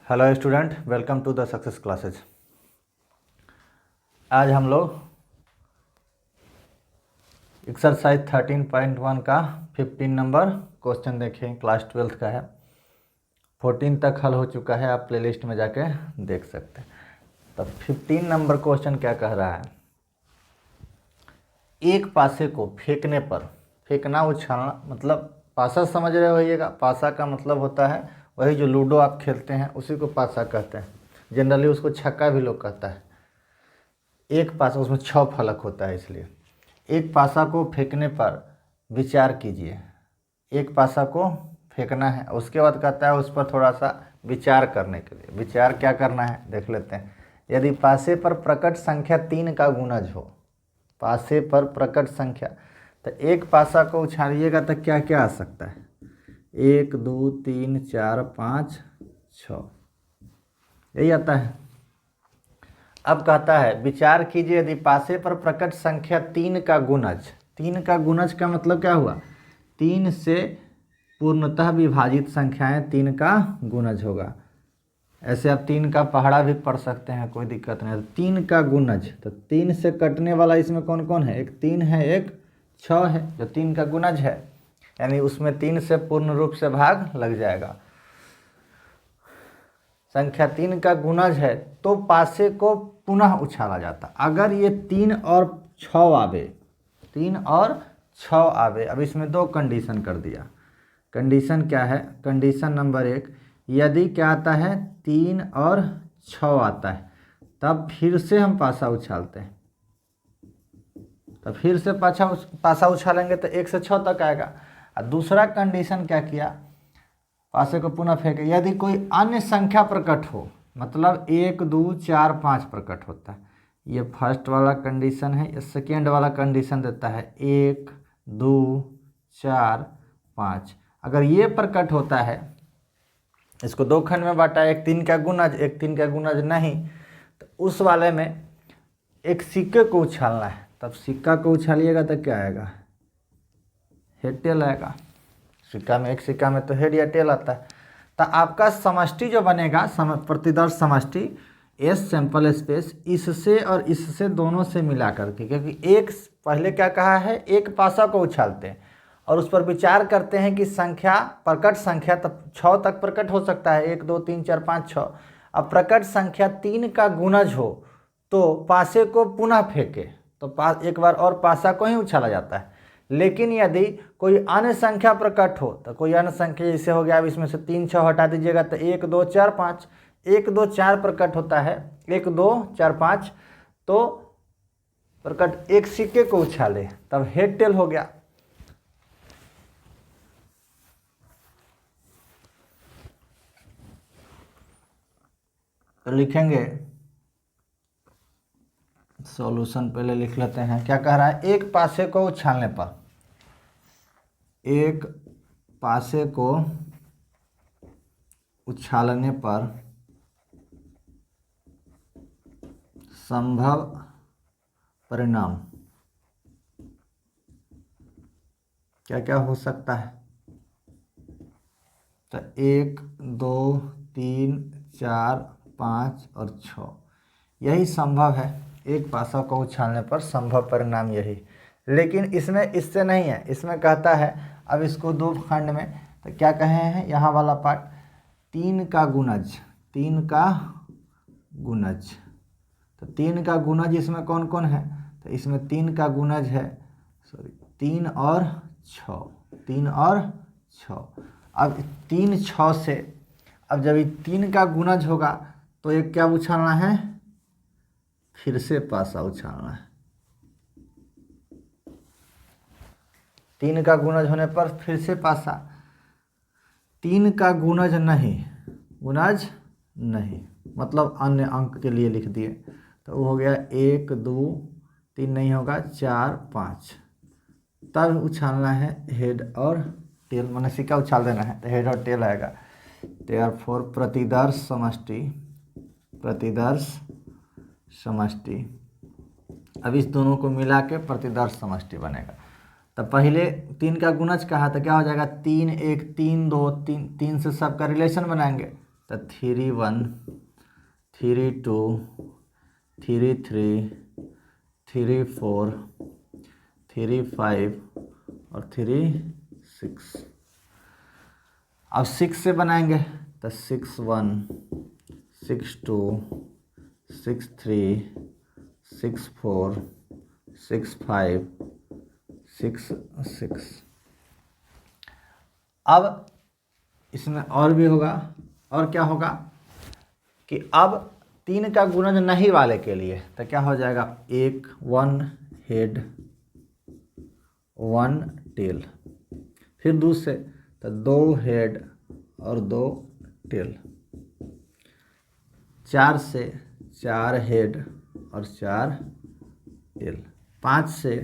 Hello student, welcome to the success classes. आज हम लोग एक्सरसाइज 13.1 का 15 नंबर क्वेश्चन देखें। क्लास 12 का है। 14 तक हल हो चुका है, आप प्लेलिस्ट में जाके देख सकते हैं। तो 15 नंबर क्वेश्चन क्या कह रहा है, एक पासे को फेंकने पर, फेंकना उछालना मतलब पासा समझ रहे होइएगा। पासा का मतलब होता है वही जो लूडो आप खेलते हैं उसी को पासा कहते हैं। जनरली उसको छक्का भी लोग कहता है। एक पासा, उसमें 6 फलक होता है, इसलिए एक पासा को फेंकने पर विचार कीजिए। एक पासा को फेंकना है, उसके बाद कहता है उस पर थोड़ा सा विचार करने के लिए। विचार क्या करना है देख लेते हैं। यदि पासे पर प्रकट संख्या 3 का गुणज हो, पासे पर प्रकट संख्या, तो एक पासा को उछालिएगा तो क्या क्या आ सकता है, 1 2 3 4 5 6, यही आता है। अब कहता है विचार कीजिए, यदि पासे पर प्रकट संख्या 3 का गुणज, 3 का गुणज का मतलब क्या हुआ, 3 से पूर्णतः विभाजित संख्याएं 3 का गुणज होगा। ऐसे आप 3 का पहाड़ा भी पढ़ सकते हैं, कोई दिक्कत नहीं। 3 का गुणज, तो 3 से कटने वाला इसमें कौन कौन है, एक 3 है, एक 6 है, जो 3 का गुणज है, यानी उसमें 3 से पूर्ण रूप से भाग लग जाएगा। संख्या 3 का गुणज है तो पासे को पुनः उछाला जाता। अगर ये 3 और 6 आवे, 3 और 6 आवे, अब इसमें 2 कंडीशन कर दिया। कंडीशन क्या है, कंडीशन नंबर 1, यदि क्या आता है 3 और 6 आता है तब फिर से हम पासा उछालते हैं। तब फिर से पासा उछालेंगे तो 1 से 6 तक आएगा। और दूसरा कंडीशन क्या किया, पासे को पुनः फेंके, यदि कोई अन्य संख्या प्रकट हो, मतलब 1 2 4 5 प्रकट होता है। ये फर्स्ट वाला कंडीशन है। ये सेकेंड वाला कंडीशन देता है 1 2 4 5। अगर ये प्रकट होता है, इसको 2 खंड में बांटा, एक 3 का गुणज, एक 3 का गुणज नहीं, तो उस वाले में एक सिक्के को उछालना है। तब सिक्का को उछालिएगा तो क्या आएगा, हेड टेल आएगा। सिक्का में, एक सिक्का में तो हेड या टेल आता है। तो आपका समष्टि जो बनेगा, प्रतिदर्श समष्टि, एस सैंपल स्पेस, इससे और इससे दोनों से मिला करके, क्योंकि एक पहले क्या कहा है, एक पासा को उछालते हैं और उस पर विचार करते हैं कि संख्या, प्रकट संख्या तब 6 तक प्रकट हो सकता है, 1 2 3 4 5 6। अब प्रकट संख्या 3 का गुणज हो तो पासे को पुनः फेंके, तो एक बार और पासा को ही उछाला जाता है। लेकिन यदि कोई अन्य संख्या प्रकट हो, तो कोई अन्य संख्या जैसे हो गया, अब इसमें से 3 6 हटा दीजिएगा तो 1 2 4 5, 1 2 4 प्रकट होता है, 1 2 4 5, तो प्रकट एक सिक्के को उछाले तब हेड टेल हो गया। तो लिखेंगे सॉल्यूशन, पहले लिख लेते हैं। क्या कह रहा है, एक पासे को उछालने पर, एक पासे को उछालने पर संभव परिणाम क्या क्या हो सकता है, तो 1 2 3 4 5 और 6, यही संभव है। एक पासा को उछालने पर संभव परिणाम यही। लेकिन इसमें इससे नहीं है, इसमें कहता है, अब इसको 2 खंड में, तो क्या कहे हैं यहाँ वाला पार्ट, 3 का गुणज, 3 का गुणज, तो 3 का गुणज इसमें कौन कौन है, तो इसमें 3 का गुणज है, 3 और 6, 3 और 6। अब 3 6 से, अब जब ये 3 का गुणज होगा तो एक क्या उछालना है, फिर से पासा उछालना है। 3 का गुणज होने पर फिर से पासा, 3 का गुणज नहीं, गुणज नहीं मतलब अन्य अंक के लिए लिख दिए, तो वो हो गया 1 2 3 नहीं होगा, 4 5, तब उछालना है हेड और टेल, माने सिक्का उछाल देना है तो हेड और टेल आएगा। देयरफॉर प्रतिदर्श समष्टि, प्रतिदर्श समष्टि, अब इस दोनों को मिला के प्रतिदर्श समष्टि बनेगा। तो पहले 3 का गुणज कहा तो क्या हो जाएगा, 3 1 3 2 3, 3 से सबका रिलेशन बनाएंगे तो 3 1, 3 2, 3 3, 3 4, 3 5 और 3 6। अब 6 से बनाएंगे तो 6 1, 6 2, 6 3, 6 4, 6 5, 6 6। अब इसमें और भी होगा, और क्या होगा कि अब 3 का गुणज नहीं वाले के लिए तो क्या हो जाएगा, 1 हेड 1 टेल, फिर दूसरे तो 2 हेड और 2 टेल, 4 से 4 हेड और 4 टेल, 5 से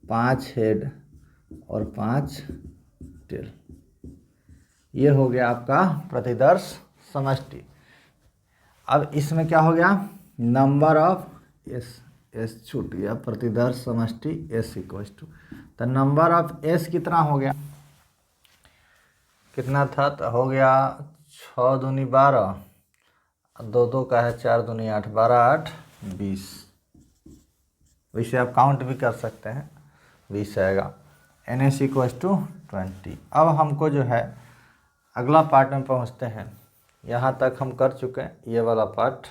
5 हेड और 5 टेल। ये हो गया आपका प्रतिदर्श समष्टि। अब इसमें क्या हो गया, नंबर ऑफ एस छूट गया, प्रतिदर्श समष्टि एस इक्वल टू, तो नंबर ऑफ एस कितना हो गया, कितना था, तो हो गया 6 दूनी 12, 2 2 का है 4 दूनी 8, 12 8 20। वैसे आप काउंट भी कर सकते हैं, 20 आएगा। N S equal to 20। अब हमको जो है अगला पार्ट में पहुंचते हैं। यहाँ तक हम कर चुके हैं, ये वाला पार्ट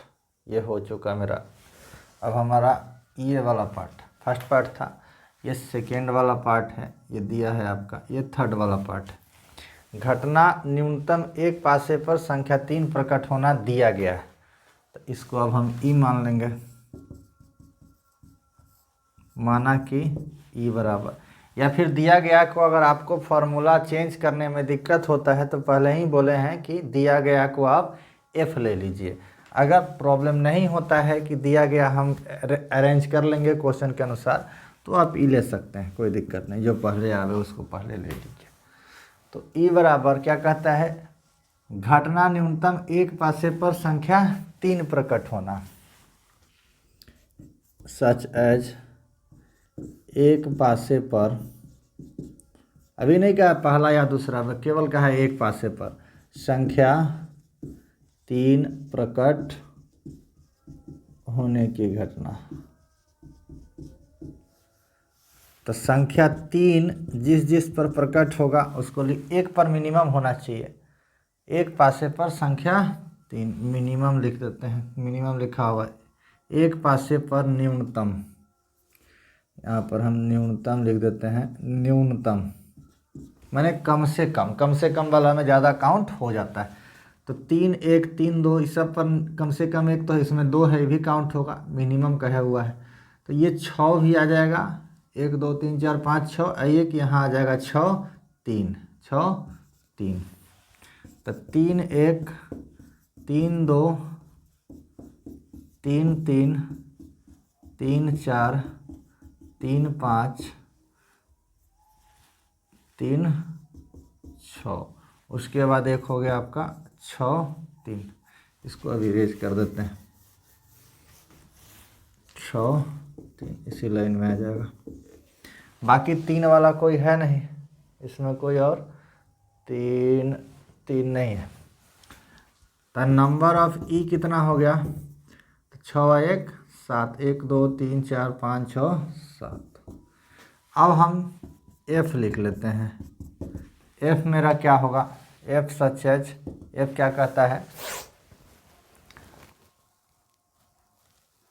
ये हो चुका मेरा। अब हमारा ये वाला पार्ट फर्स्ट पार्ट था, ये सेकेंड वाला पार्ट है, ये दिया है आपका, ये थर्ड वाला पार्ट है। घटना न्यूनतम एक पासे पर संख्या 3 प्रकट होना दिया गया है, तो इसको अब हम ई मान लेंगे, माना कि ई बराबर, या फिर दिया गया को अगर आपको फॉर्मूला चेंज करने में दिक्कत होता है तो पहले ही बोले हैं कि दिया गया को आप एफ ले लीजिए। अगर प्रॉब्लम नहीं होता है कि दिया गया हम अरेंज कर लेंगे क्वेश्चन के अनुसार, तो आप ई ले सकते हैं, कोई दिक्कत नहीं, जो पहले आवे उसको पहले ले लीजिए। तो ई बराबर क्या कहता है, घटना न्यूनतम एक पासे पर संख्या 3 प्रकट होना, सच एज एक पासे पर, अभी नहीं कहा पहला या दूसरा, केवल कहा है एक पासे पर संख्या 3 प्रकट होने की घटना। तो संख्या 3 जिस जिस पर प्रकट होगा उसको एक पर मिनिमम होना चाहिए, एक पासे पर संख्या 3 मिनिमम लिख देते हैं, मिनिमम लिखा हुआ है, एक पासे पर न्यूनतम, यहाँ पर हम न्यूनतम लिख देते हैं, न्यूनतम माने कम से कम वाला में ज़्यादा काउंट हो जाता है। तो 3 1 3 2 इस सब पर कम से कम एक, तो इसमें 2 है भी काउंट होगा, मिनिमम कहा हुआ है। तो ये 6 भी आ जाएगा, 1 2 3 4 5 6, एक यहाँ आ जाएगा 6 3 6 3। तो 3 1 3 2 3 3 3 4 3 5 3 6, उसके बाद एक हो गया आपका 6 3, इसको अभी इरेज कर देते हैं, 6 3 इसी लाइन में आ जाएगा। बाकी 3 वाला कोई है नहीं, इसमें कोई और 3 3 नहीं है। तो नंबर ऑफ ई कितना हो गया, तो 6 1 7, 1 2 3 4 5 6 7। अब हम एफ लिख लेते हैं, एफ मेरा क्या होगा, एफ सच एज, एफ क्या कहता है,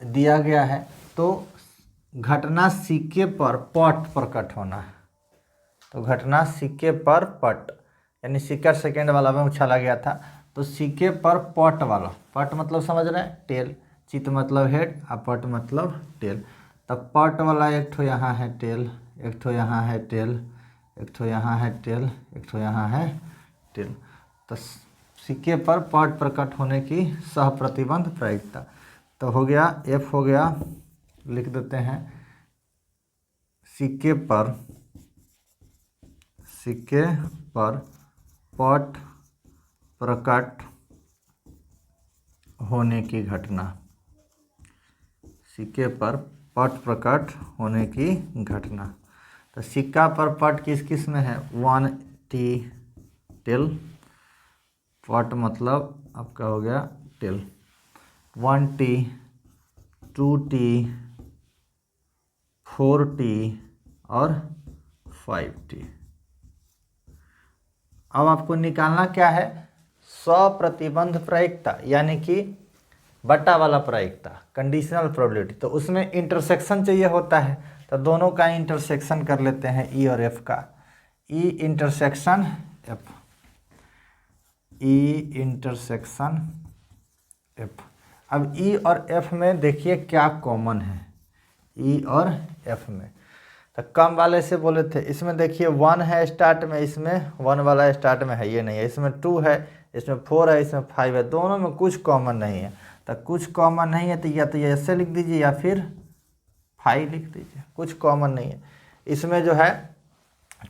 दिया गया है तो घटना सिक्के पर पट प्रकट होना है। तो घटना सिक्के पर पट, यानी सिक्का सेकेंड वाला में उछाला गया था, तो सिक्के पर पट वाला, पट मतलब समझ रहे हैं टेल, चित मतलब हेड और पट मतलब टेल। तो पट वाला एक ठो यहाँ है टेल, एक ठो यहाँ है टेल, एक ठो यहाँ है टेल, एक ठो यहाँ है टेल। तो सिक्के पर पट प्रकट होने की सह प्रतिबंध प्रायिकता, तो हो गया एफ हो गया, लिख देते हैं सिक्के पर पट प्रकट होने की घटना, सिक्के पर पट प्रकट होने की घटना। तो सिक्का पर पट किस किस में है, 1 टी टेल, पॉट मतलब आपका हो गया टेल। 1t 2t 4t और 5t। अब आपको निकालना क्या है, स्वप्रतिबंध प्रायिकता यानी कि बटा वाला प्रायिकता, कंडीशनल प्रोबेबिलिटी। तो उसमें इंटरसेक्शन चाहिए होता है, तो दोनों का इंटरसेक्शन कर लेते हैं, ई और एफ का। ई इंटरसेक्शन एफ, ई इंटरसेक्शन एफ। अब ई और एफ में देखिए क्या कॉमन है, ई और एफ में। तो कम वाले से बोले थे, इसमें देखिए 1 है स्टार्ट में, इसमें 1 वाला स्टार्ट में है, ये नहीं है। इसमें 2 है, इसमें 4 है, इसमें 5 है, दोनों में कुछ कॉमन नहीं है। तो कुछ कॉमन नहीं है तो या तो ये ऐसे लिख दीजिए या फिर 5 लिख दीजिए, कुछ कॉमन नहीं है। इसमें जो है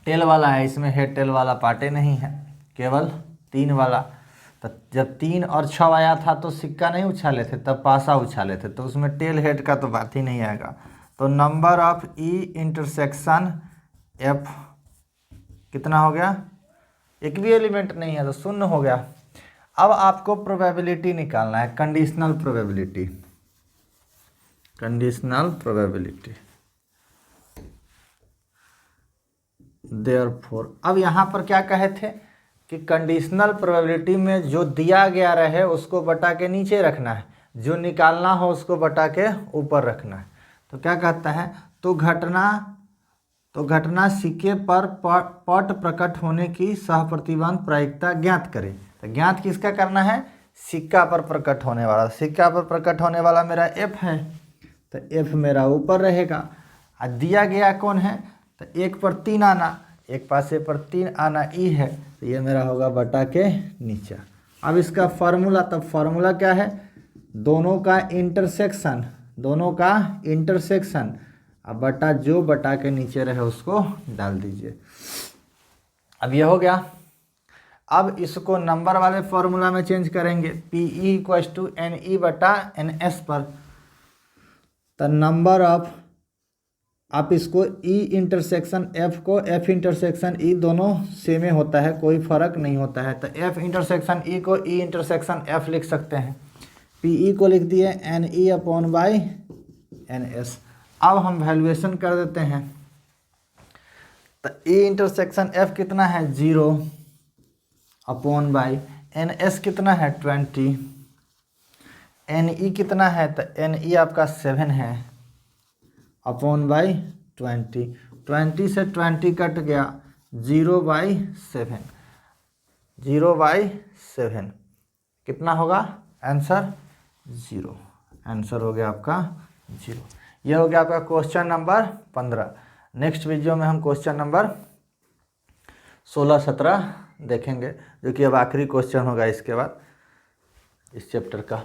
टेल वाला है, इसमें हेड टेल वाला पार्टे नहीं है, केवल 3 वाला। तो जब 3 और 6 आया था तो सिक्का नहीं उछाले थे, तब पासा उछाले थे, तो उसमें टेल हेड का तो बात ही नहीं आएगा। तो number of E intersection F कितना हो गया, एक भी एलिमेंट नहीं है तो 0 हो गया। अब आपको प्रोबेबिलिटी निकालना है, conditional probability, conditional probability. Therefore अब यहाँ पर क्या कहे थे कि कंडीशनल प्रोबेबिलिटी में जो दिया गया रहे उसको बटा के नीचे रखना है, जो निकालना हो उसको बटा के ऊपर रखना है। तो क्या कहता है, तो घटना सिक्के पर पट प्रकट होने की सहप्रतिबंध प्रायिकता ज्ञात करें। तो ज्ञात किसका करना है, सिक्का पर प्रकट होने वाला। सिक्का पर प्रकट होने वाला मेरा एफ है, तो एफ मेरा ऊपर रहेगा। और दिया गया कौन है, तो 1 पर 3 आना, एक पासे पर 3 आना ई है, तो ये मेरा होगा बटा के नीचे। अब इसका फार्मूला, तब फार्मूला क्या है, दोनों का इंटरसेक्शन, दोनों का इंटरसेक्शन, अब बटा जो बटा के नीचे रहे उसको डाल दीजिए। अब ये हो गया। अब इसको नंबर वाले फॉर्मूला में चेंज करेंगे, P E equals to N E बटा एन एस पर। तो नंबर ऑफ, आप इसको ई इंटरसेक्शन एफ को एफ इंटरसेक्शन ई दोनों सेम होता है, कोई फर्क नहीं होता है। तो एफ इंटरसेक्शन ई को ई इंटरसेक्शन एफ लिख सकते हैं। पी ई को लिख दिए N E upon by N S. अब हम वैल्यूएशन कर देते हैं। तो ई इंटरसेक्शन एफ कितना है 0 अपॉन बाई एन एस कितना है 20, एन ई कितना है, तो एन ई आपका 7 है अपॉन बाई 20। 20 से 20 कट गया, 0/7, 0/7 कितना होगा आंसर 0। आंसर हो गया आपका 0। यह हो गया आपका क्वेश्चन नंबर 15। नेक्स्ट वीडियो में हम क्वेश्चन नंबर 16-17 देखेंगे, जो कि अब आखिरी क्वेश्चन होगा इसके बाद इस चैप्टर का।